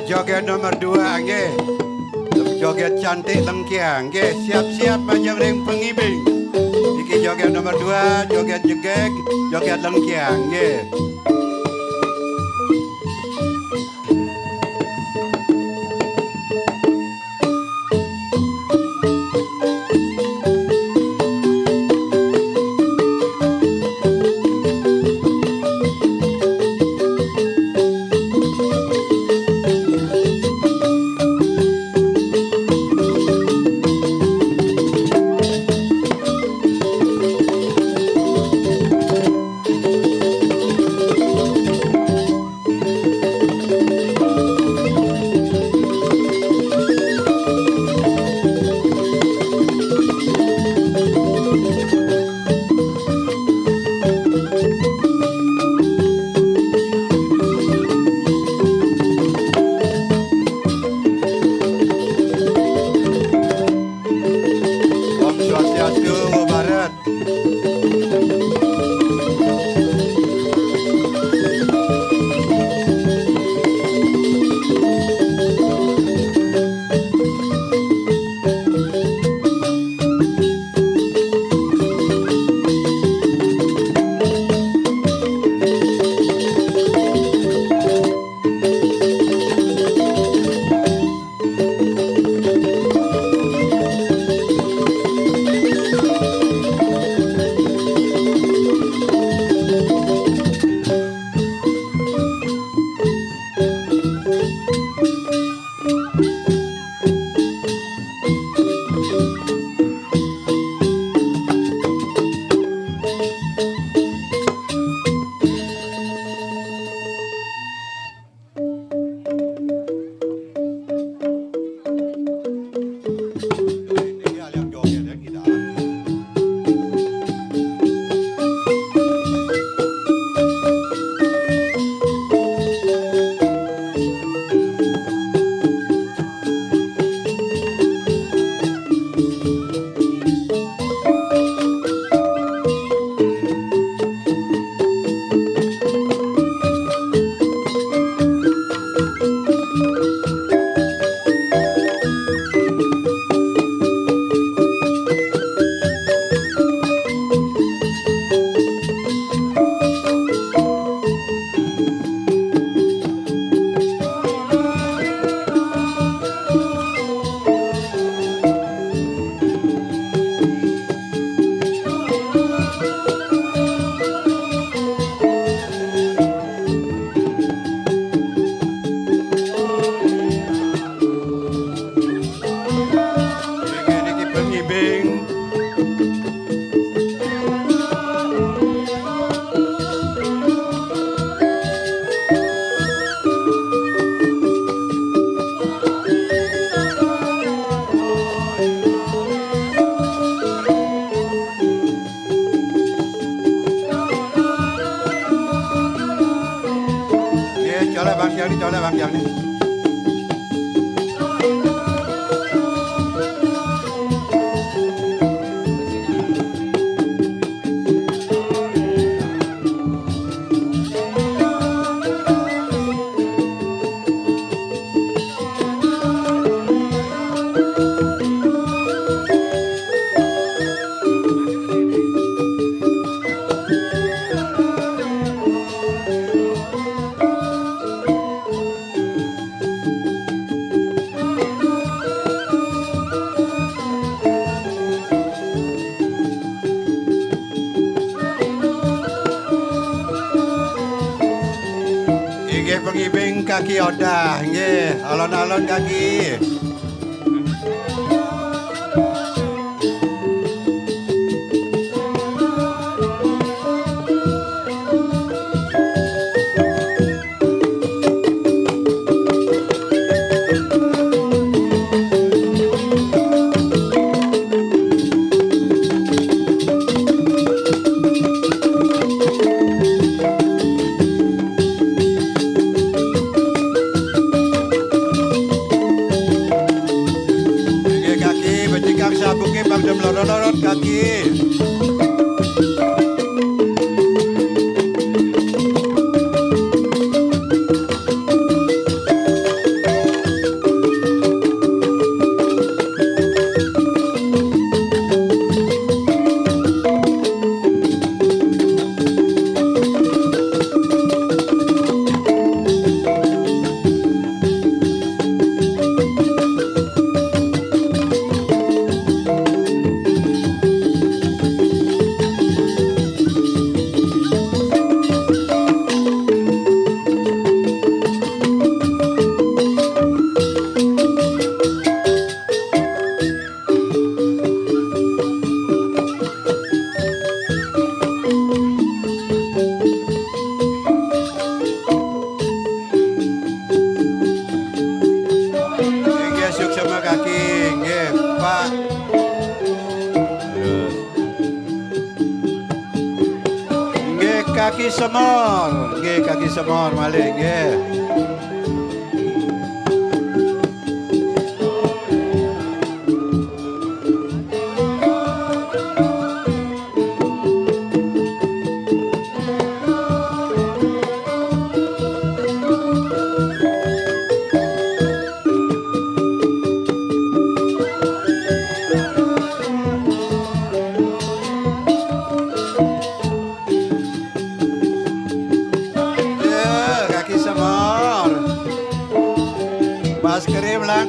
joget nomor 2 nggih. Joget cantik lengkiang nggih, siap-siap panjenengan pengibing. Iki joget nomor 2, joget jegeg, joget lengkiang nggih. Colek Bang Yang nih. Nggih pengibing kaki odah nggih, alon-alon kaki. Sabuknya bang jam lorot kaki. semar, kaki semar malih nggih.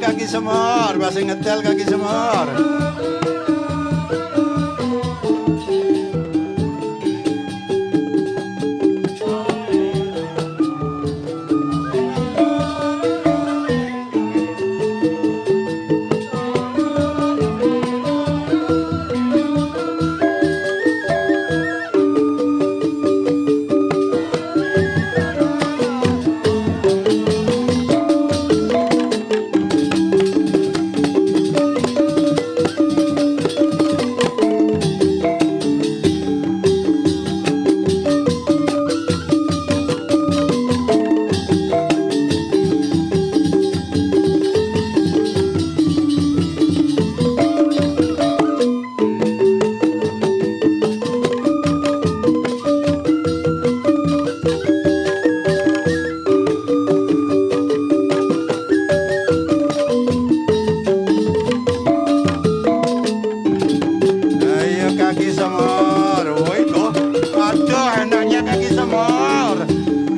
Kaki semar, masih ngetel kaki semar.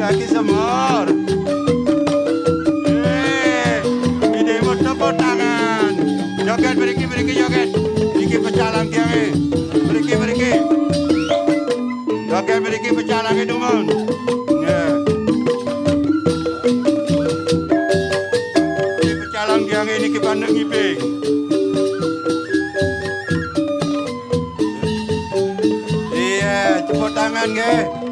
Kaki semar. Ini mau tepuk tangan. Joget beriki joget. Iki pecah langkiange. Beriki. Joget beriki pecah langkiange dungun. Iki pecah langkiange niki pandeng ngiping. Iya, tepuk tangan nggih.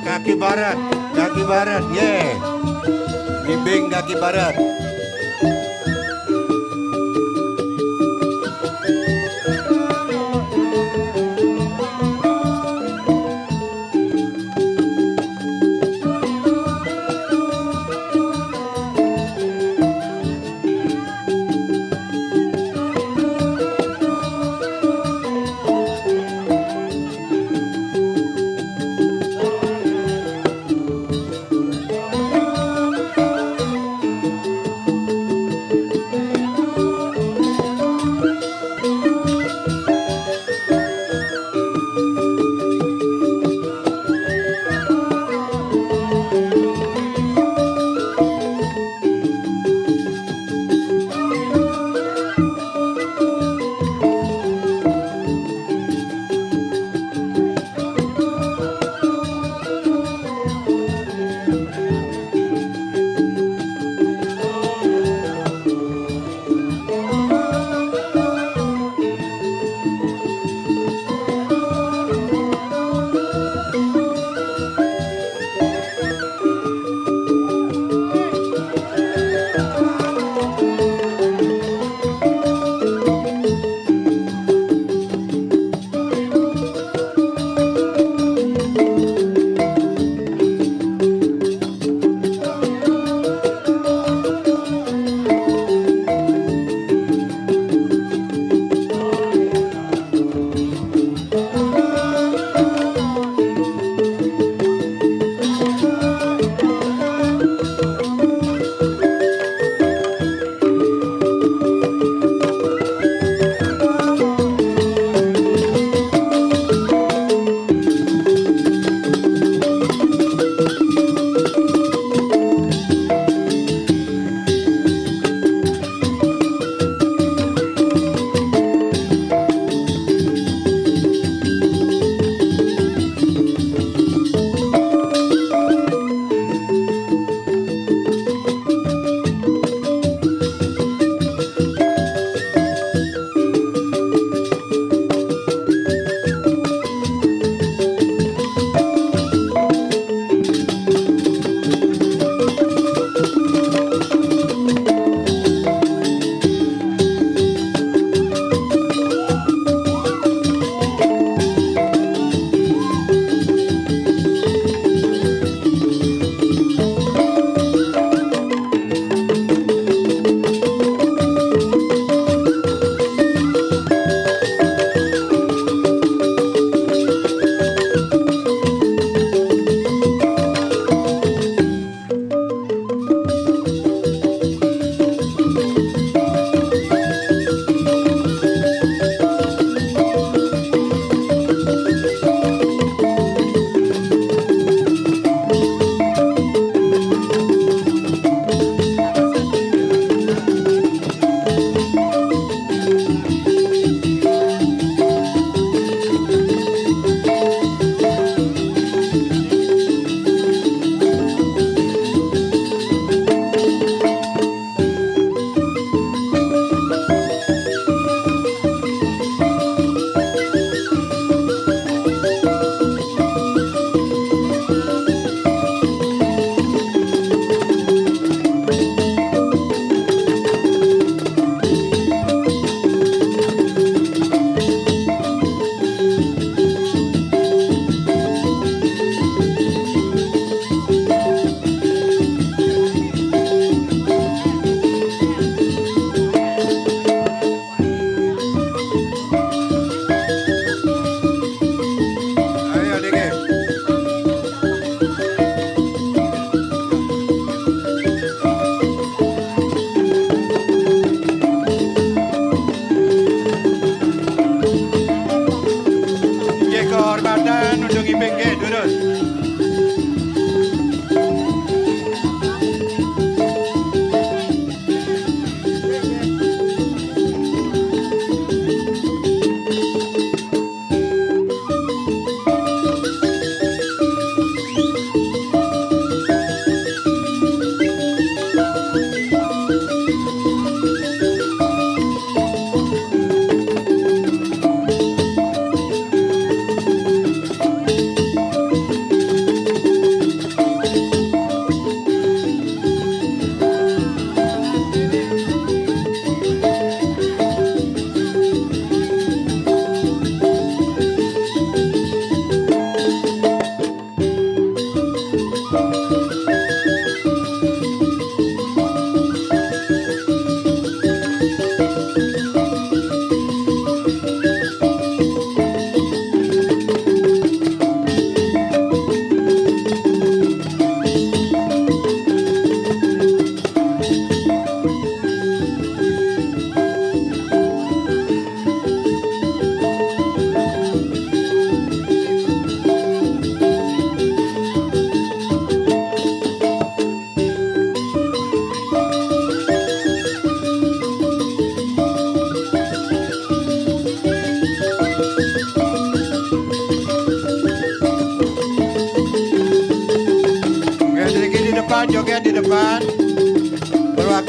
Kaki barat, bimbing kaki barat.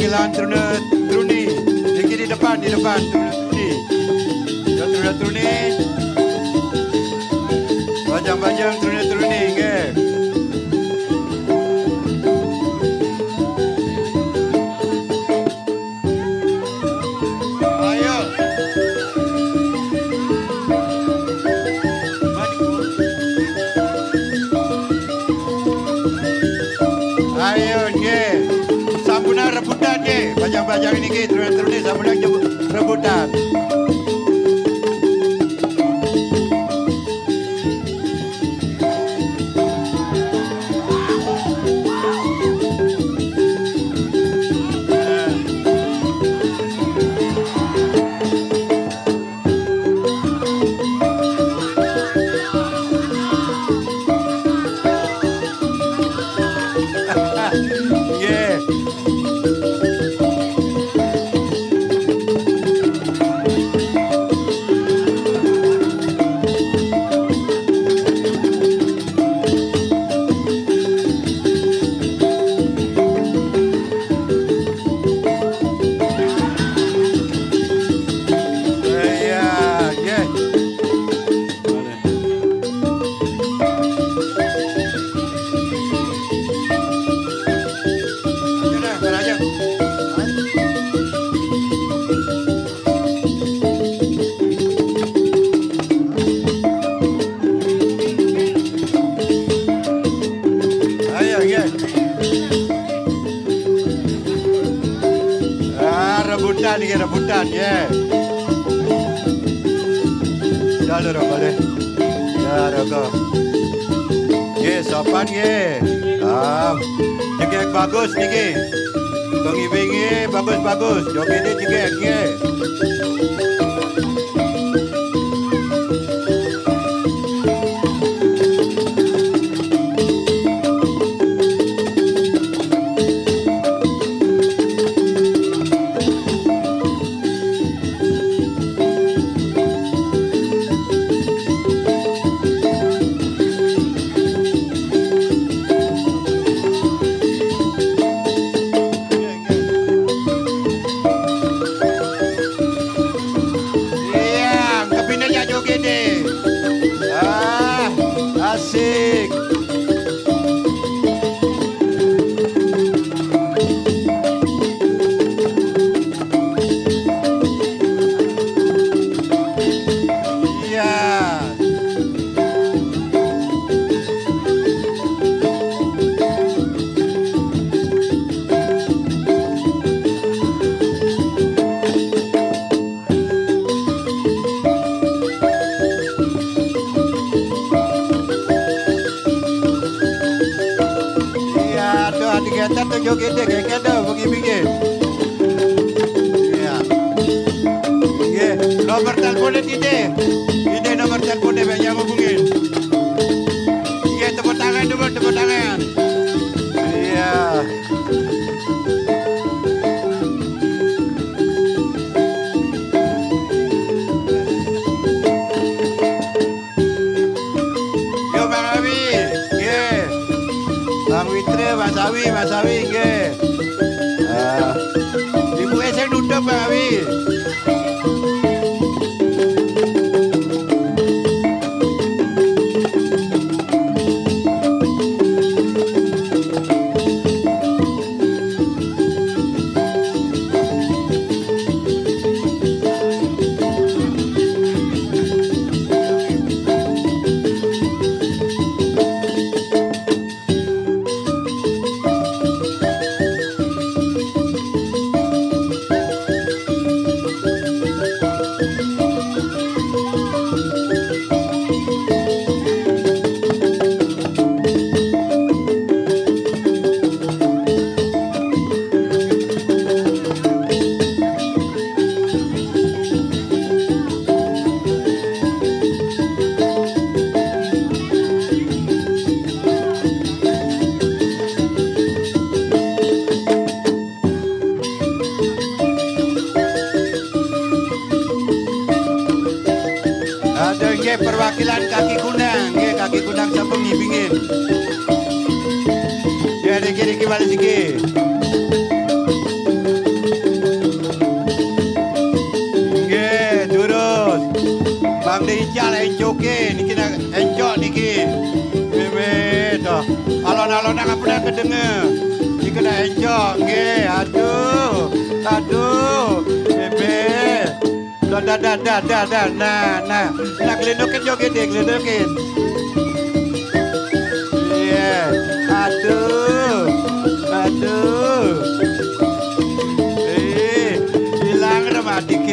perwakilan Truni. Niki di depan Truni. Truni. Bajang-bajang Truni nggih. Ayo. Ayo nggih. Sampuna rebutan nggih. Bajang-bajang niki Truni sampuna rebutan. Rebutan ya. Dah boleh. Ya rokok. Ye sopan ye. Jegek bagus niki. Pengibingi bagus. Jogetnya jegek ye. Asik. Iya. Kita tu joget dia kita pergi. Ya. Ye, nomor telefon dia. Ini nomor telefon dia banyak hubungin. Ye, tepuk tangan dulu, tepuk tangan. Iya. Yo Bang Abi. Ye. Bang Witri, Mas Awi nggih. Ibu sing duduk Bang Awi. Perwakilan kaki kunang sampung ngibingin. Ya dikit balik sikit. ical enjoke niki encok niki. Bebe toh. Alon-alon nang apa kedenger. Niki dah encok nggih. Aduh. Bebe. Dah. Nah. Nak gelendokin joget deh, gelendokin. Iya. Aduh. Hilang rematik.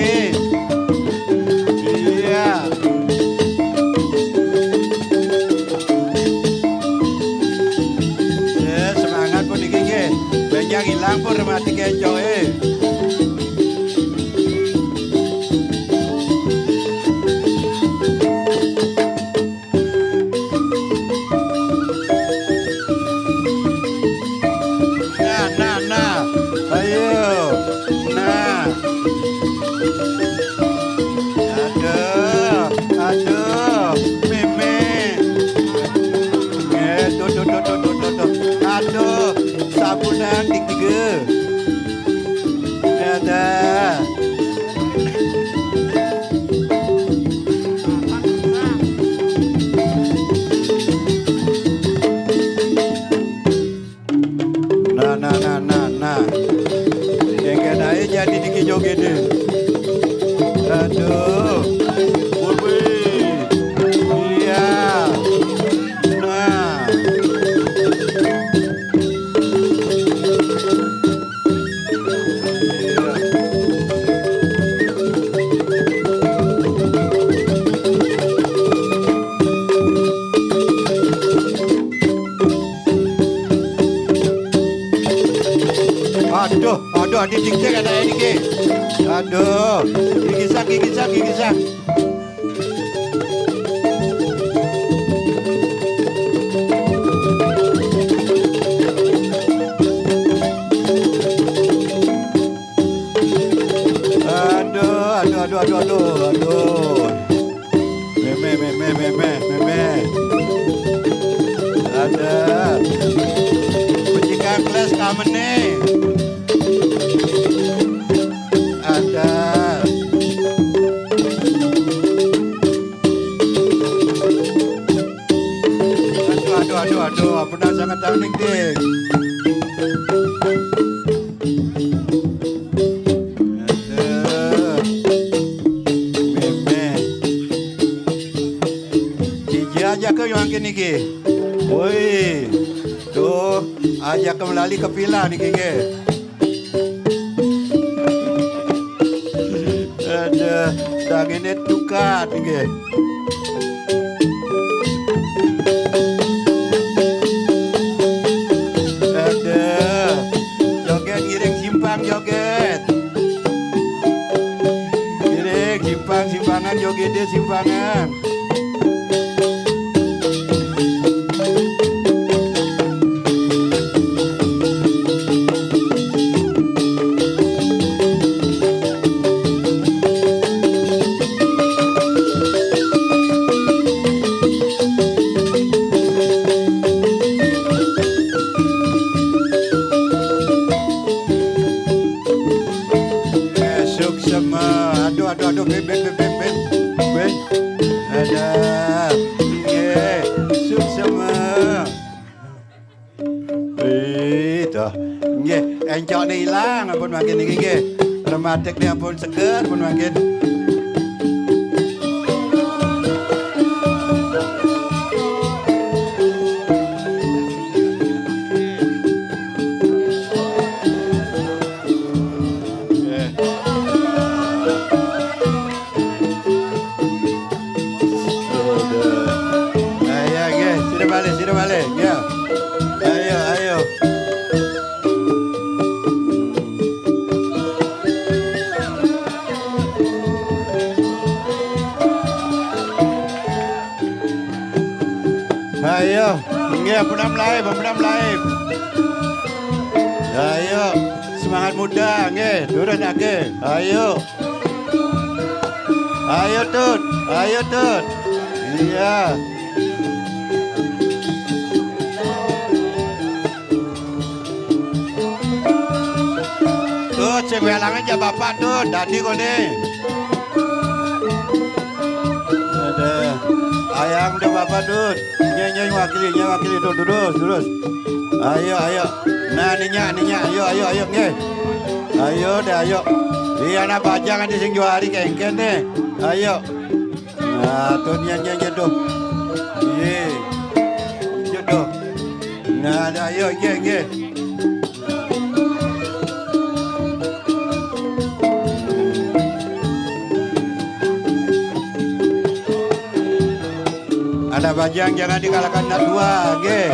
Iya. Semangat pun iki nggih. Banyak hilang pun rematik encok Nah. Ayo. Nah. Aduh. Meme. Tuh. Aduh. Sabunan tiga. Ada. Nah. Yang aja jadi dikit joget deh. Aduh. Iya. Nah. Aduh, adik diktek ada ini ke. Aduh, gigisak. Aduh. Meme. Ada. Penjaga kelas kamen nih. Ada. Aduh, apa nak sangat tahu nih. Ajak ke yang kini ke, woi, tuh ajak ke melalui ke pila ni ke, ada tangannya tukar ni ke, ada joget giring simpang joget, giring simpangan joget dia simpangan. Aduh, ben. Ada, sama. Itu, encok ni hilang, ampun makin ni rematik ni ampun seger, ampun makin. Sini balik, ya. Ayo. Ayo, pernam live. Ayo, semangat muda, turun lagi. Ayo, Tut. Iya. Cek welang aja bapak tuh, tadi kau nih. Ada. Ayang udah bapak dud. Nyanyi wakili terus. Ayo. Nah ninya, ayo nge. Ayo. Iya anak bajang di sing juari kengken nih. Ayo. Nah tuh nyanyi tuh. Iya. Tuh. Nah ayo nge. Ada bajang jangan dikalahkan nak dua, ge.